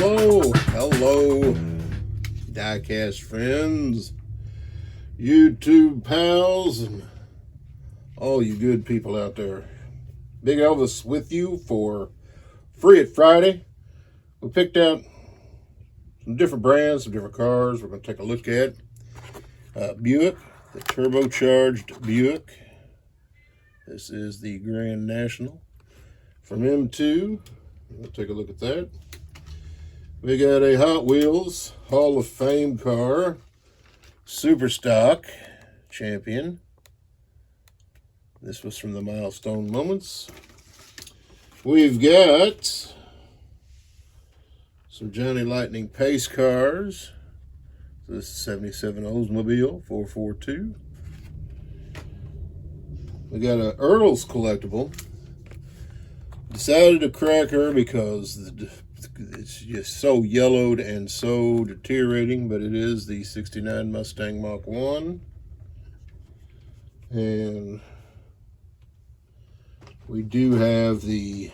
Hello, diecast friends, YouTube pals, and all you good people out there. Big Elvis with you for Free It Friday. We picked out some different brands, some different cars we're going to take a look at. Buick, the turbocharged Buick. This is the Grand National from M2. We'll take a look at that. We got a Hot Wheels Hall of Fame car, Super Stock Champion. This was from the Milestone Moments. We've got some Johnny Lightning Pace cars. So this is 77 Oldsmobile 442. We got a Earl's collectible. Decided to crack her because it's just so yellowed and so deteriorating, but it is the 69 Mustang Mach 1. And we do have the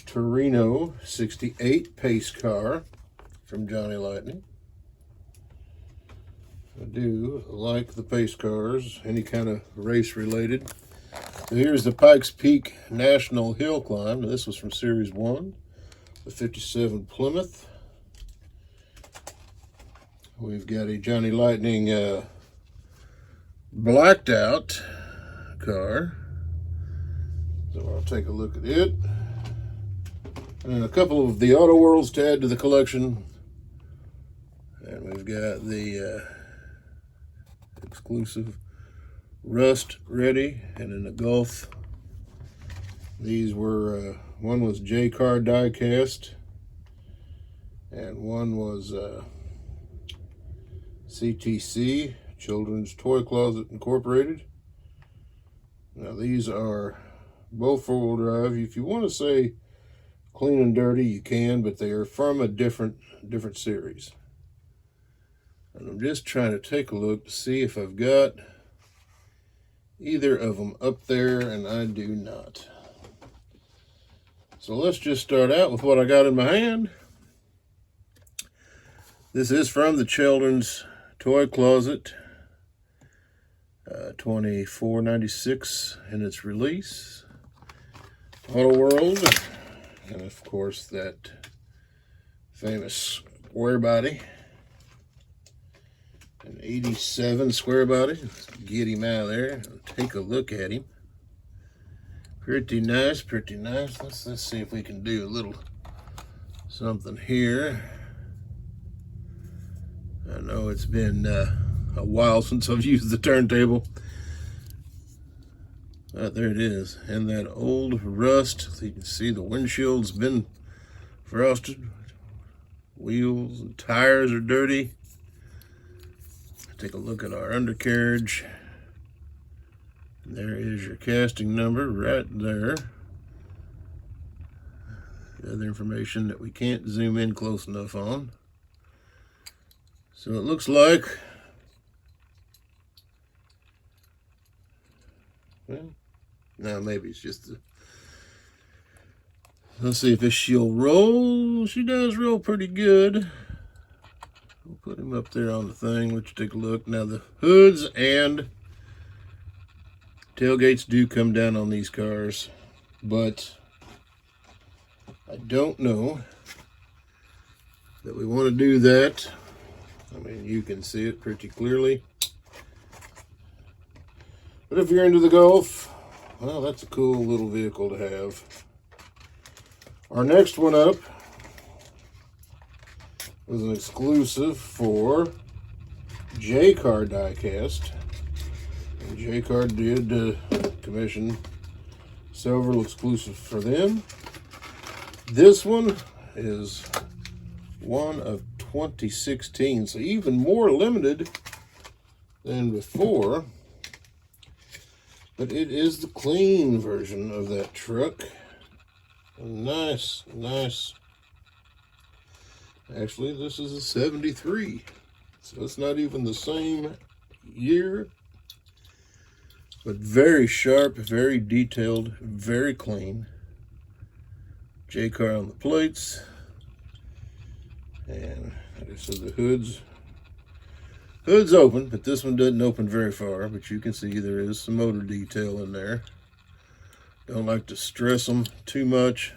Torino 68 pace car from Johnny Lightning. I do like the pace cars, any kind of race related. So here's the Pikes Peak National Hill Climb. This was from Series 1, the 57 Plymouth. We've got a Johnny Lightning blacked out car. So I'll take a look at it. And a couple of the Auto Worlds to add to the collection. And we've got the exclusive Rust Ready and in the Gulf. These were, one was J-Car diecast and one was CTC, Children's Toy Closet Incorporated. Now these are both four-wheel drive. If you want to say clean and dirty, you can, but they are from a different series. And I'm just trying to take a look to see if I've got either of them up there, and I do not. So let's just start out with what I got in my hand. This is from the Children's Toy Closet, $24.96 in its release. Auto World, and of course that famous square body. An 87 square body. Let's get him out of there and take a look at him. Pretty nice, pretty nice. Let's see if we can do a little something here. I know it's been a while since I've used the turntable. But there it is. And that old rust. So you can see the windshield's been frosted. Wheels and tires are dirty. Take a look at our undercarriage. There is your casting number right there. The other information that we can't zoom in close enough on. So it looks like, well, now maybe it's just let's see if she'll roll. She does roll pretty good. We'll put him up there on the thing, let you take a look. Now the hoods and tailgates do come down on these cars, but I don't know that we want to do that. I mean, you can see it pretty clearly. But if you're into the Gulf, well, that's a cool little vehicle to have. Our next one up was an exclusive for J-Car diecast. And J-Car did commission several exclusives for them. This one is one of 2016, so even more limited than before. But it is the clean version of that truck. Nice, nice. Actually, this is a 73, so it's not even the same year, but very sharp, very detailed, very clean. J-car on the plates. And like I said, the hood's open, but this one doesn't open very far, but you can see there is some motor detail in there. Don't like to stress them too much,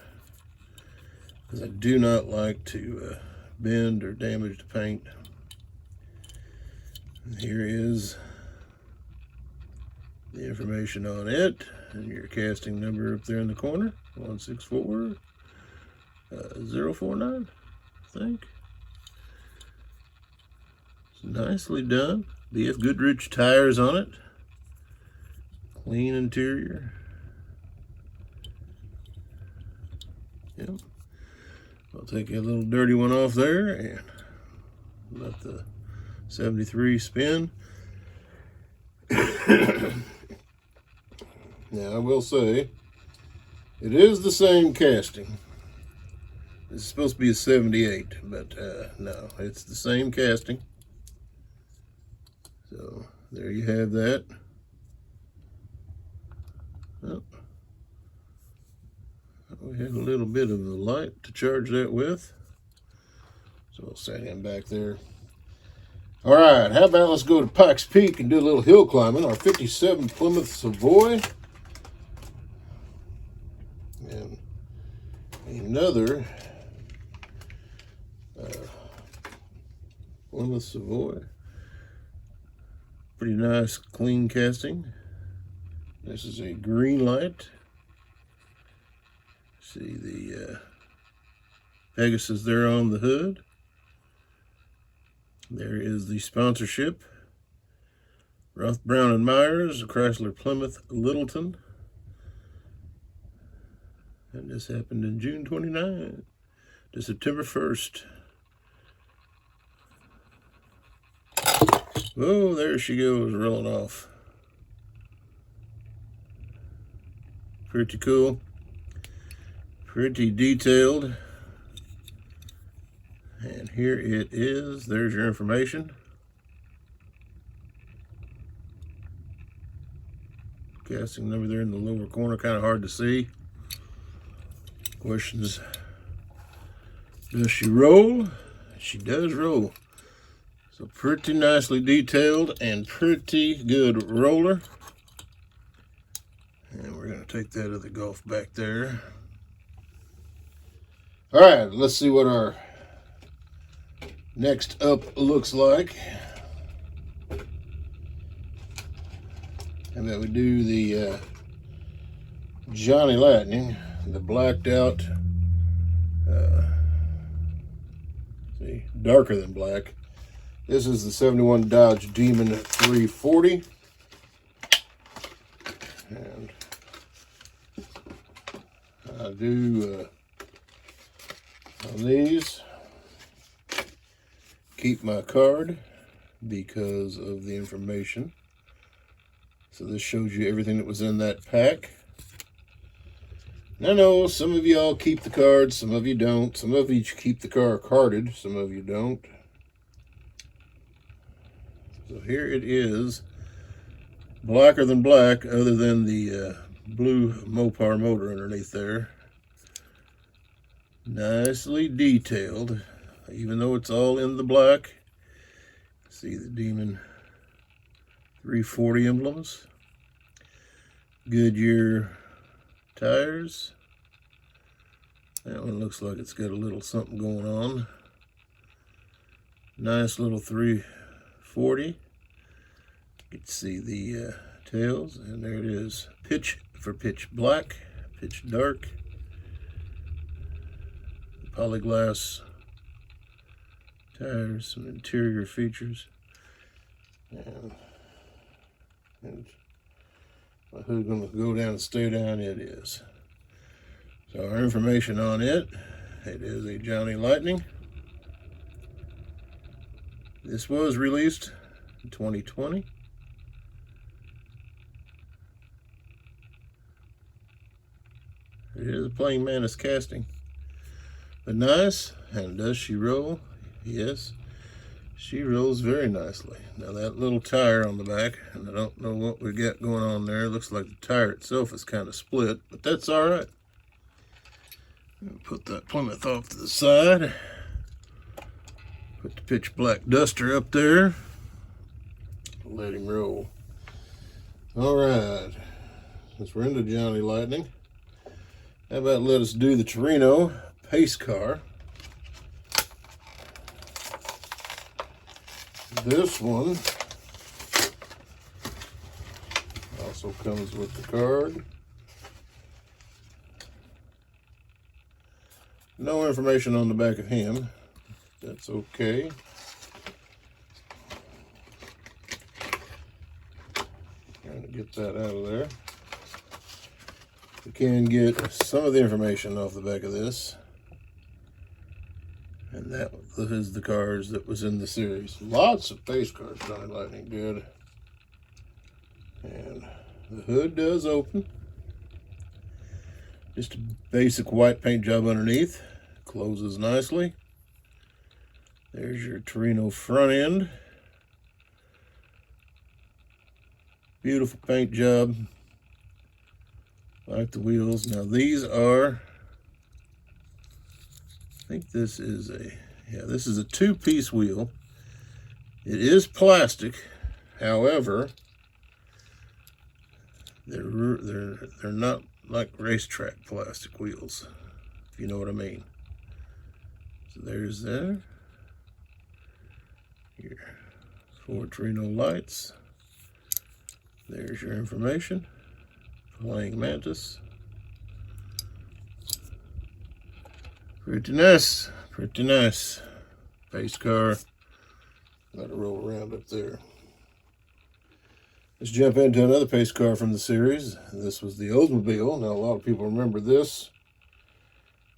because I do not like to bend or damage the paint. And here is the information on it, and your casting number up there in the corner, 164049, I think. It's nicely done. BF Goodrich tires on it. Clean interior. Yep. I'll take a little dirty one off there and let the 73 spin. Now I will say, it is the same casting. It's supposed to be a 78, but no, it's the same casting. So there you have that. Oh, we had a little bit of the light to charge that with. So I'll set him back there. All right, how about let's go to Pikes Peak and do a little hill climbing. Our 57 Plymouth Savoy. And another Plymouth Savoy. Pretty nice, clean casting. This is a green light. See the Pegasus there on the hood. There is the sponsorship. Roth Brown and Myers, Chrysler Plymouth Littleton. And this happened in June 29 to September 1st. Oh, there she goes, rolling off. Pretty cool. Pretty detailed. And here it is. There's your information. Casting number there in the lower corner, kind of hard to see. Questions, does she roll? She does roll. So pretty nicely detailed and pretty good roller. And we're going to take that other Golf back there. All right, let's see what our next up looks like. And then we do the Johnny Lightning, the blacked out, see, darker than black. This is the 71 Dodge Demon 340. And I do, on these, keep my card because of the information. So this shows you everything that was in that pack. I know some of y'all keep the cards, some of you don't. Some of you keep the car carded, some of you don't. So here it is, blacker than black, other than the blue Mopar motor underneath there. Nicely detailed, even though it's all in the black. See the Demon 340 emblems. Goodyear tires. That one looks like it's got a little something going on. Nice little 340. You can see the tails, and there it is. Pitch for pitch black, pitch dark. Polyglass tires, some interior features. And my hood gonna go down and stay down, it is. So our information on it, it is a Johnny Lightning. This was released in 2020. It is a plain Manus casting. But nice, and does she roll? Yes. She rolls very nicely. Now that little tire on the back, and I don't know what we got going on there. It looks like the tire itself is kind of split, but that's all right. Put that Plymouth off to the side. Put the pitch black duster up there. Let him roll. All right. Since we're into Johnny Lightning, how about let us do the Torino pace car. This one also comes with the card. No information on the back of him. That's okay. Trying to get that out of there. We can get some of the information off the back of this. And that is the cars that was in the series. Lots of pace cars Johnny Lightning did. And the hood does open. Just a basic white paint job underneath. Closes nicely. There's your Torino front end. Beautiful paint job. Like the wheels. Now these are, I think this is this is a two-piece wheel. It is plastic. However, they're not like racetrack plastic wheels, if you know what I mean. So there's there. Your Ford Torino lights. There's your information. Flying Mantis. Pretty nice. Pretty nice. Pace car. Let it roll around up there. Let's jump into another pace car from the series. This was the Oldsmobile. Now, a lot of people remember this.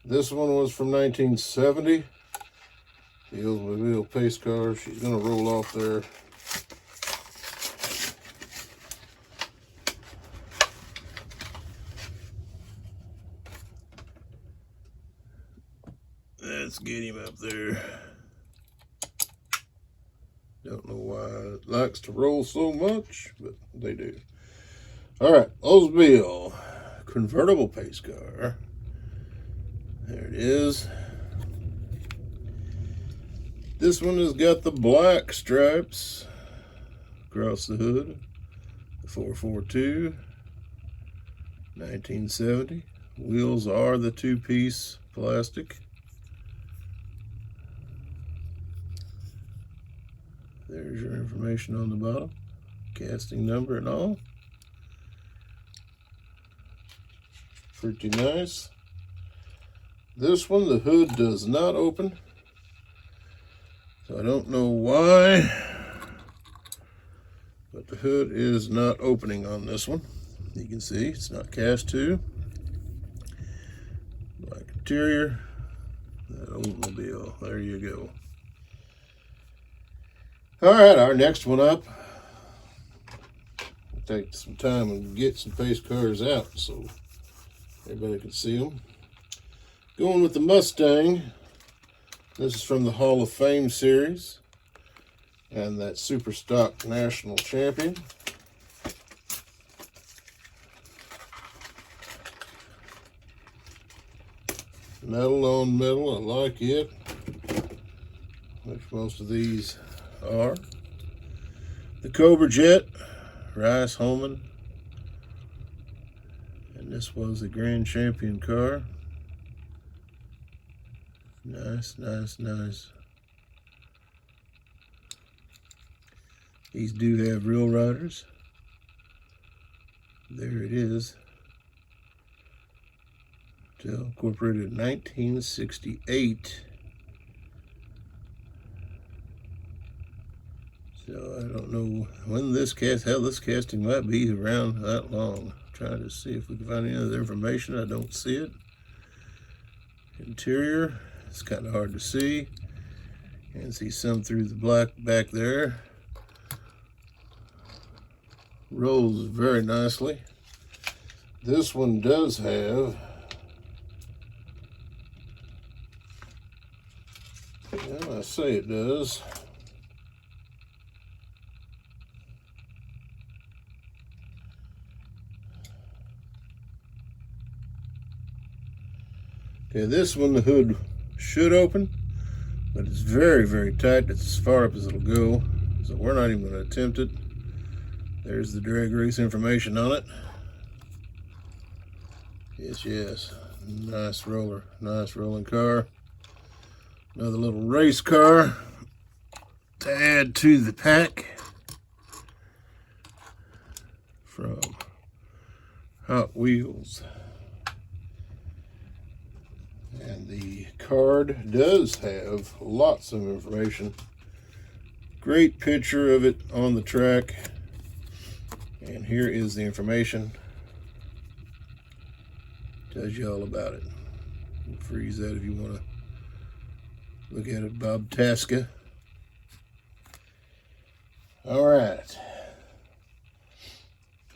This one was from 1970. The Oldsmobile pace car. She's going to roll off there. Let's get him up there. Don't know why it likes to roll so much, but they do. All right, Oldsmobile convertible pace car. There it is. This one has got the black stripes across the hood. The 442, 1970. Wheels are the two-piece plastic. There's your information on the bottom. Casting number and all. Pretty nice. This one, the hood does not open. So I don't know why, but the hood is not opening on this one. You can see it's not cast to. Black interior. That Oldsmobile. There you go. All right, our next one up. We'll take some time and get some pace cars out so everybody can see them. Going with the Mustang. This is from the Hall of Fame series. And that Super Stock National Champion. Metal on metal, I like it. Which most of these are. The Cobra Jet, Rice Holman. And this was the Grand Champion car. Nice, nice, nice. These do have real riders. There it is. Incorporated in 1968. So I don't know when this casting might be around that long. I'm trying to see if we can find any other information. I don't see it. Interior, it's kind of hard to see. And see some through the black back there. Rolls very nicely. This one does have, I say it does. Okay, this one the hood should open, but it's very, very tight. It's as far up as it'll go, so we're not even going to attempt it. There's the drag race information on it. Yes, yes. Nice roller, nice rolling car. Another little race car to add to the pack from Hot Wheels. And the card does have lots of information. Great picture of it on the track. And here is the information. Tells you all about it. Freeze that if you want to look at it. Bob Tasca. All right.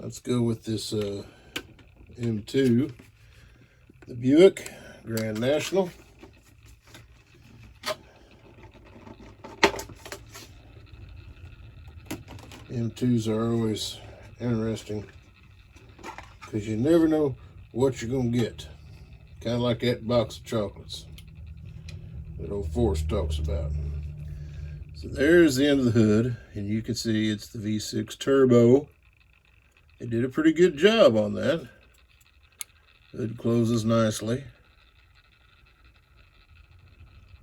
Let's go with this M2. The Buick Grand National. M2s are always interesting because you never know what you're going to get. Kind of like that box of chocolates that old Forrest talks about. So there's the end of the hood, and you can see it's the V6 Turbo. They did a pretty good job on that. Hood closes nicely.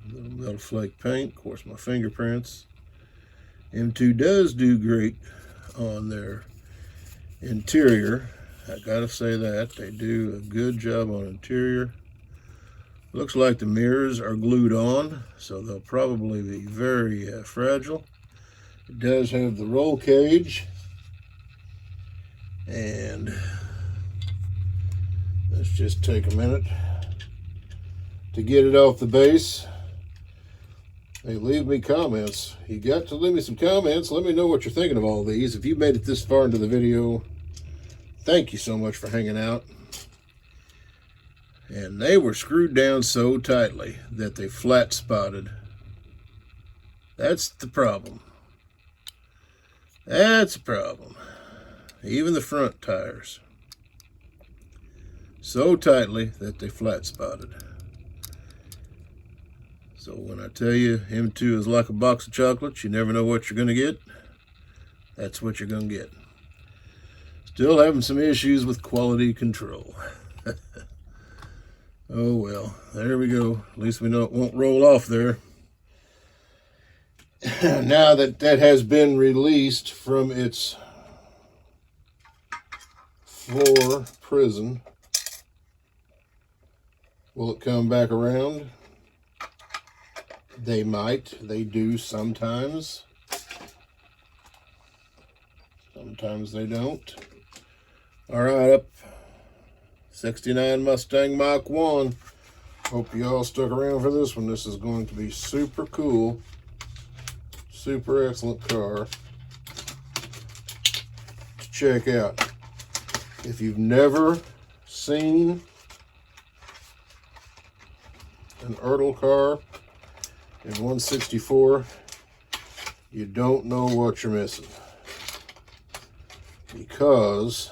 A little metal flake paint, of course my fingerprints. M2 does do great on their interior. I gotta say that. They do a good job on interior. Looks like the mirrors are glued on, so they'll probably be very fragile. It does have the roll cage. And let's just take a minute to get it off the base. Hey, leave me comments. You got to leave me some comments. Let me know what you're thinking of all these. If you made it this far into the video, thank you so much for hanging out. And they were screwed down so tightly that they flat spotted. That's the problem. That's a problem. Even the front tires. So tightly that they flat spotted. So when I tell you M2 is like a box of chocolates, you never know what you're going to get. That's what you're going to get. Still having some issues with quality control. Oh well, there we go. At least we know it won't roll off there. Now that that has been released from its floor prison, will it come back around? They might. They do sometimes. Sometimes they don't. All right, up 69 Mustang Mach 1. Hope you all stuck around for this one. This is going to be super cool. Super excellent car to check out. If you've never seen an Ertl car in 164, you don't know what you're missing. Because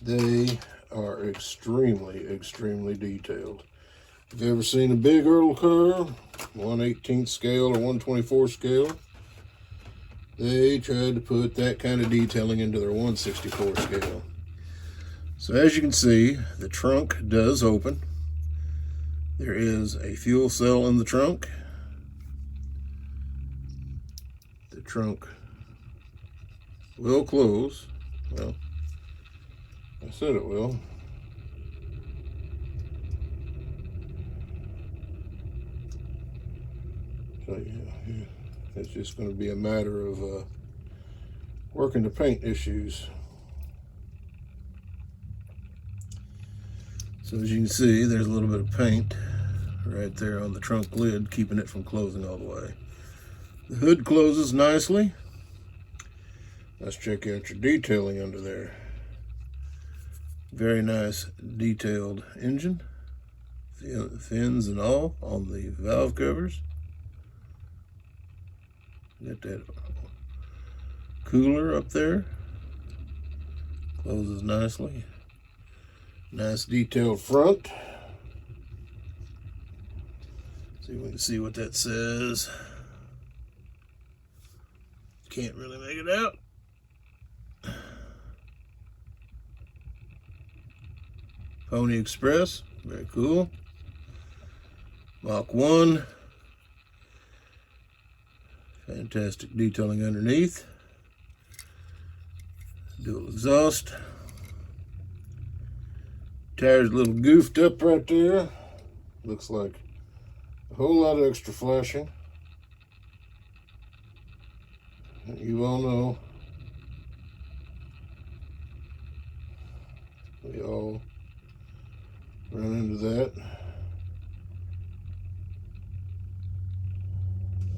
they are extremely, extremely detailed. If you've ever seen a big Ertl car, 1/18 scale or 1/24 scale, they tried to put that kind of detailing into their 1/64 scale. So as you can see, the trunk does open. There is a fuel cell in the trunk. The trunk will close. Well, I said it will. So yeah, it's just going to be a matter of working the paint issues. So as you can see, there's a little bit of paint right there on the trunk lid, keeping it from closing all the way. The hood closes nicely. Let's check out your detailing under there. Very nice detailed engine, fins and all on the valve covers. Got that cooler up there. Closes nicely. Nice detailed front. See if we can see what that says. Can't really make it out. Pony Express, very cool. Mach 1. Fantastic detailing underneath. Dual exhaust. Tires a little goofed up right there. Looks like a whole lot of extra flashing. You all know we all run into that.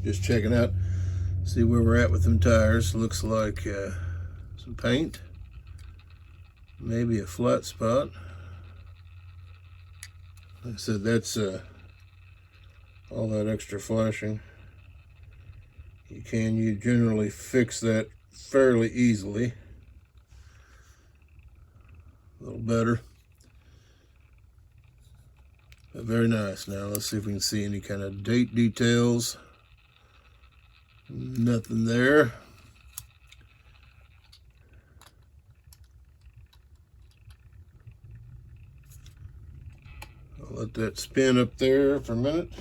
Just checking out, see where we're at with them tires. Looks like some paint, maybe a flat spot. Like I said, that's all that extra flashing. You generally fix that fairly easily. A little better. But very nice. Now let's see if we can see any kind of date details. Nothing there. I'll let that spin up there for a minute.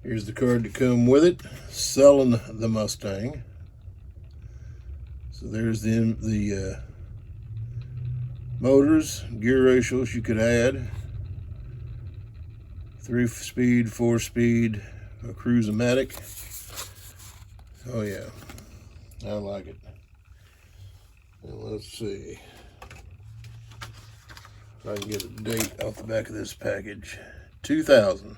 Here's the card to come with it, selling the Mustang. So there's the motors, gear ratios you could add. 3-speed, 4-speed, a Cruise-O-Matic. Oh yeah, I like it. And let's see if I can get a date off the back of this package. 2000.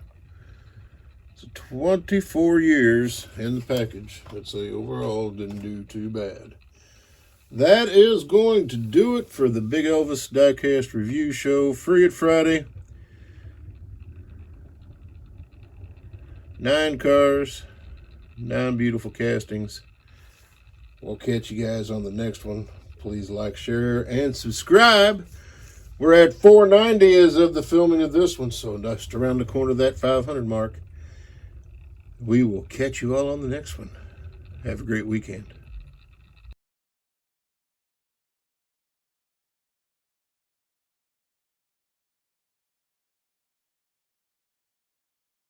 So 24 years in the package. Let's say overall didn't do too bad. That is going to do it for the Big Elvis Diecast Review Show. Free at Friday. 9 cars, 9 beautiful castings. We'll catch you guys on the next one. Please like, share, and subscribe. We're at 490 as of the filming of this one, so just around the corner of that 500 mark. We will catch you all on the next one. Have a great weekend.